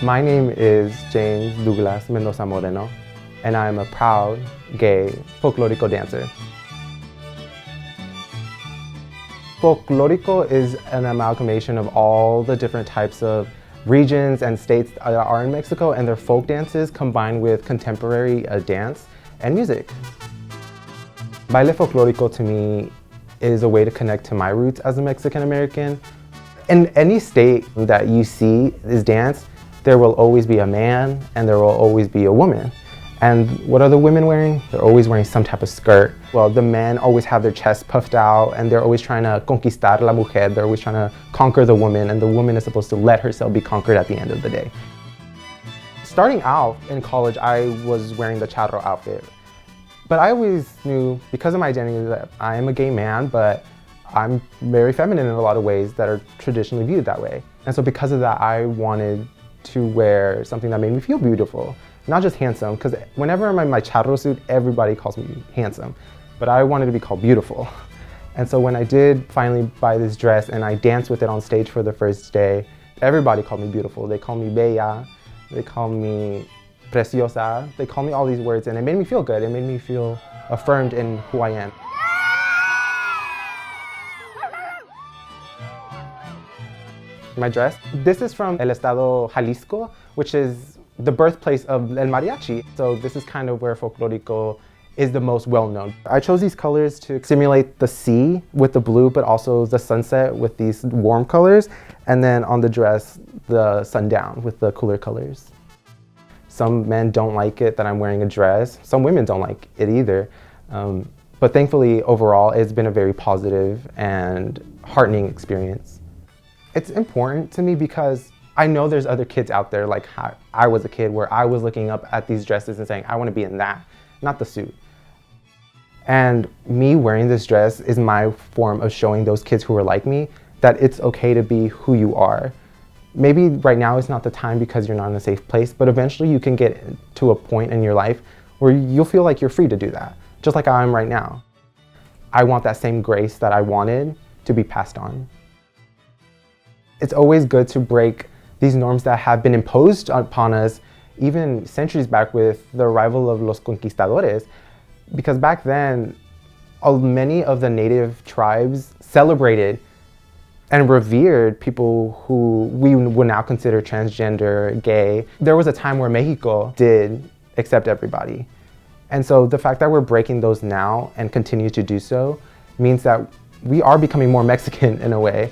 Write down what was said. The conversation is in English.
My name is James Douglas Mendoza Moreno, and I am a proud, gay, folklórico dancer. Folklórico is an amalgamation of all the different types of regions and states that are in Mexico and their folk dances combined with contemporary dance and music. Baile folklórico to me is a way to connect to my roots as a Mexican American. In any state that you see is dance, there will always be a man and there will always be a woman. And what are the women wearing? They're always wearing some type of skirt. Well, the men always have their chests puffed out and they're always trying to conquistar la mujer. They're always trying to conquer the woman, and the woman is supposed to let herself be conquered at the end of the day. Starting out in college, I was wearing the charro outfit. But I always knew, because of my identity, that I am a gay man, but I'm very feminine in a lot of ways that are traditionally viewed that way. And so because of that, I wanted to wear something that made me feel beautiful, not just handsome, because whenever I'm in my charro suit, everybody calls me handsome, but I wanted to be called beautiful. And so when I did finally buy this dress and I danced with it on stage for the first day, everybody called me beautiful. They called me bella, they called me preciosa, they called me all these words, and it made me feel good. It made me feel affirmed in who I am. My dress, this is from el estado Jalisco, which is the birthplace of el mariachi. So this is kind of where folklórico is the most well-known. I chose these colors to simulate the sea with the blue, but also the sunset with these warm colors, and then on the dress, the sundown with the cooler colors. Some men don't like it that I'm wearing a dress. Some women don't like it either. But thankfully, overall, it's been a very positive and heartening experience. It's important to me because I know there's other kids out there like how I was a kid, where I was looking up at these dresses and saying, I want to be in that, not the suit. And me wearing this dress is my form of showing those kids who are like me that it's okay to be who you are. Maybe right now is not the time because you're not in a safe place, but eventually you can get to a point in your life where you'll feel like you're free to do that, just like I am right now. I want that same grace that I wanted to be passed on. It's always good to break these norms that have been imposed upon us even centuries back with the arrival of los conquistadores, because back then many of the native tribes celebrated and revered people who we would now consider transgender, gay. There was a time where Mexico did accept everybody. And so the fact that we're breaking those now and continue to do so means that we are becoming more Mexican in a way.